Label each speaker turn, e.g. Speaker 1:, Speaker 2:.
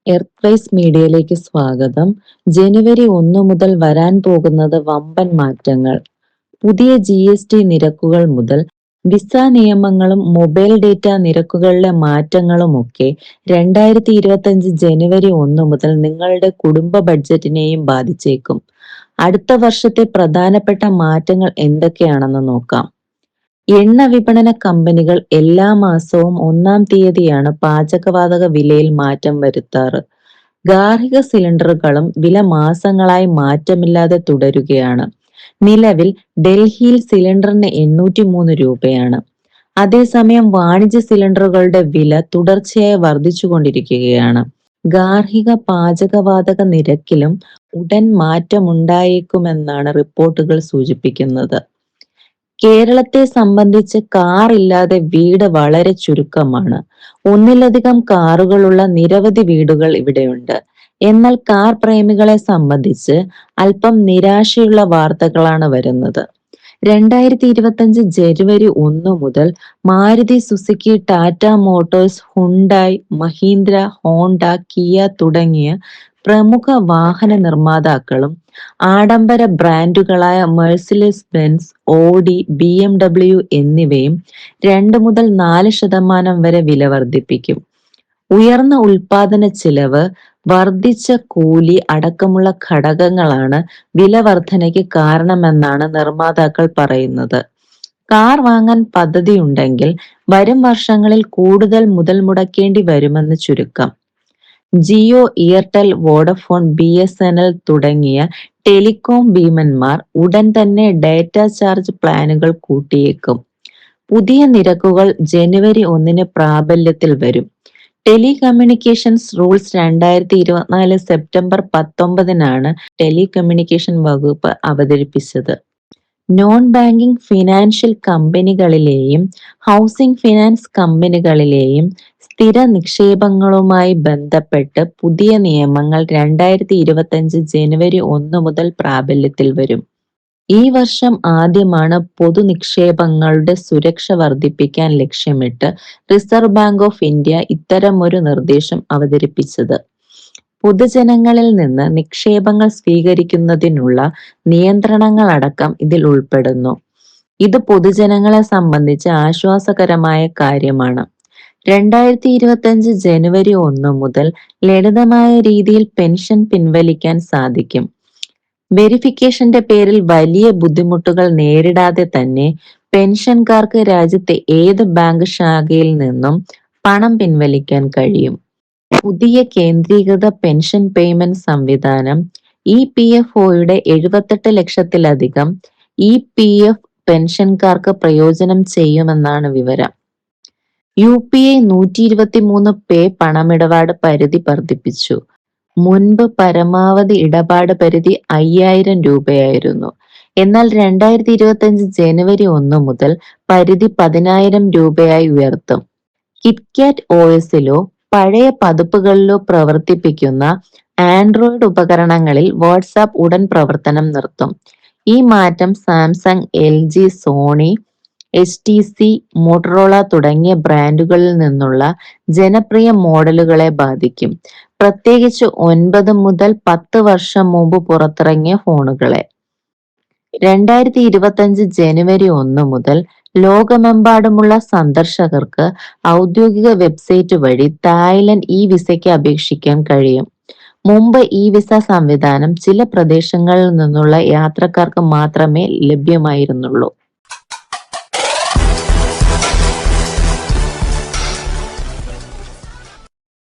Speaker 1: Earthwise മീഡിയയിലേക്ക് സ്വാഗതം. ജനുവരി 1 മുതൽ വരാൻ പോകുന്നത് വമ്പൻ മാറ്റങ്ങൾ. പുതിയ GST നിരക്കുകൾ മുതൽ വിസ നിയമങ്ങളും മൊബൈൽ ഡേറ്റ നിരക്കുകളിലെ മാറ്റങ്ങളുമൊക്കെ 2025 ജനുവരി 1 മുതൽ നിങ്ങളുടെ കുടുംബ ബഡ്ജറ്റിനെയും ബാധിച്ചേക്കും. അടുത്ത വർഷത്തെ പ്രധാനപ്പെട്ട മാറ്റങ്ങൾ എന്തൊക്കെയാണെന്ന് നോക്കാം. എണ്ണ വിപണന കമ്പനികൾ എല്ലാ മാസവും 1-ാം തീയതിയാണ് പാചകവാതക വിലയിൽ മാറ്റം വരുത്താറ്. ഗാർഹിക സിലിണ്ടറുകളും വില മാസങ്ങളായി മാറ്റമില്ലാതെ തുടരുകയാണ്. നിലവിൽ ഡൽഹിയിൽ സിലിണ്ടറിന് 803 രൂപയാണ്. അതേസമയം വാണിജ്യ സിലിണ്ടറുകളുടെ വില തുടർച്ചയായി വർദ്ധിച്ചുകൊണ്ടിരിക്കുകയാണ്. ഗാർഹിക പാചകവാതക നിരക്കിലും ഉടൻ മാറ്റമുണ്ടായേക്കുമെന്നാണ് റിപ്പോർട്ടുകൾ സൂചിപ്പിക്കുന്നത്. കേരളത്തെ സംബന്ധിച്ച് കാർ ഇല്ലാതെ വീട് വളരെ ചുരുക്കമാണ്. ഒന്നിലധികം കാറുകളുള്ള നിരവധി വീടുകൾ ഇവിടെയുണ്ട്. എന്നാൽ കാർ പ്രേമികളെ സംബന്ധിച്ച് അല്പം നിരാശയുള്ള വാർത്തകളാണ് വരുന്നത്. 2025 ജനുവരി 1 മുതൽ Maruti Suzuki, Tata Motors, Hyundai, Mahindra, Honda, Kia തുടങ്ങിയ പ്രമുഖ വാഹന നിർമ്മാതാക്കളും ആഡംബര ബ്രാൻഡുകളായ മെഴ്സിഡസ് ബെൻസ്, ഓഡി, BMW എന്നിവയും 2 മുതൽ 4% വരെ വില വർദ്ധിപ്പിക്കും. ഉയർന്ന ഉൽപാദന ചിലവ്, വർദ്ധിച്ച കൂലി അടക്കമുള്ള ഘടകങ്ങളാണ് വില വർധനയ്ക്ക് കാരണമെന്നാണ് നിർമ്മാതാക്കൾ പറയുന്നത്. കാർ വാങ്ങാൻ പദ്ധതിയുണ്ടെങ്കിൽ വരും വർഷങ്ങളിൽ കൂടുതൽ മുതൽ മുടക്കേണ്ടി വരുമെന്ന് ചുരുക്കം. ജിയോ, എയർടെൽ, വോഡഫോൺ, BSNL തുടങ്ങിയ ടെലികോം ഭീമന്മാർ ഉടൻ തന്നെ ഡാറ്റ ചാർജ് പ്ലാനുകൾ കൂട്ടിയേക്കും. പുതിയ നിരക്കുകൾ ജനുവരി 1 പ്രാബല്യത്തിൽ വരും. ടെലികമ്മ്യൂണിക്കേഷൻസ് റൂൾസ് 2024 സെപ്റ്റംബർ 19 ടെലികമ്മ്യൂണിക്കേഷൻ വകുപ്പ് അവതരിപ്പിച്ചത്. നോൺ ബാങ്കിംഗ് ഫിനാൻഷ്യൽ കമ്പനികളിലെയും ഹൗസിംഗ് ഫിനാൻസ് കമ്പനികളിലെയും സ്ഥിര നിക്ഷേപങ്ങളുമായി ബന്ധപ്പെട്ട് പുതിയ നിയമങ്ങൾ 2025 ജനുവരി 1 മുതൽ പ്രാബല്യത്തിൽ വരും. ഈ വർഷം ആദ്യമാണ് പൊതുനിക്ഷേപങ്ങളുടെ സുരക്ഷ വർദ്ധിപ്പിക്കാൻ ലക്ഷ്യമിട്ട് റിസർവ് ബാങ്ക് ഓഫ് ഇന്ത്യ ഇത്തരമൊരു നിർദ്ദേശം അവതരിപ്പിച്ചത്. പൊതുജനങ്ങളിൽ നിന്ന് നിക്ഷേപങ്ങൾ സ്വീകരിക്കുന്നതിനുള്ള നിയന്ത്രണങ്ങളടക്കം ഇതിൽ ഉൾപ്പെടുന്നു. ഇത് പൊതുജനങ്ങളെ സംബന്ധിച്ച് ആശ്വാസകരമായ കാര്യമാണ്. 2025 ജനുവരി 1 മുതൽ ലളിതമായ രീതിയിൽ പെൻഷൻ പിൻവലിക്കാൻ സാധിക്കും. വെരിഫിക്കേഷന്റെ പേരിൽ വലിയ ബുദ്ധിമുട്ടുകൾ നേരിടാതെ തന്നെ പെൻഷൻകാർക്ക് രാജ്യത്തെ ഏത് ബാങ്ക് ശാഖയിൽ നിന്നും പണം പിൻവലിക്കാൻ കഴിയും. പുതിയ കേന്ദ്രീകൃത പെൻഷൻ പേയ്മെന്റ് സംവിധാനം EPFOയുടെ 78 ലക്ഷത്തിലധികം EPF പെൻഷൻകാർക്ക് പ്രയോജനം ചെയ്യുമെന്നാണ് വിവരം. UPI 123 പേ പണമിടപാട് പരിധി വർദ്ധിപ്പിച്ചു. മുൻപ് പരമാവധി ഇടപാട് പരിധി 5000 രൂപയായിരുന്നു. എന്നാൽ 2025 ജനുവരി 1 മുതൽ പരിധി 10,000 രൂപയായി ഉയർത്തും. കിറ്റ്കാറ്റ് OSലോ പഴയ പതിപ്പുകളിലോ പ്രവർത്തിപ്പിക്കുന്ന ആൻഡ്രോയിഡ് ഉപകരണങ്ങളിൽ വാട്സാപ്പ് ഉടൻ പ്രവർത്തനം നിർത്തും. ഈ മാറ്റം Samsung, LG, Sony, HTC, Motorola തുടങ്ങിയ ബ്രാൻഡുകളിൽ നിന്നുള്ള ജനപ്രിയ മോഡലുകളെ ബാധിക്കും. പ്രത്യേകിച്ച് 9 മുതൽ 10 വർഷം മുമ്പ് പുറത്തിറങ്ങിയ ഫോണുകളെ. 2025 ജനുവരി 1 മുതൽ ലോകമെമ്പാടുമുള്ള സന്ദർശകർക്ക് ഔദ്യോഗിക വെബ്സൈറ്റ് വഴി തായ്ലൻഡ് വിസയ്ക്ക് അപേക്ഷിക്കാൻ കഴിയും. മുമ്പ് വിസ സംവിധാനം ചില പ്രദേശങ്ങളിൽ നിന്നുള്ള യാത്രക്കാർക്ക് മാത്രമേ ലഭ്യമായിരുന്നുള്ളൂ.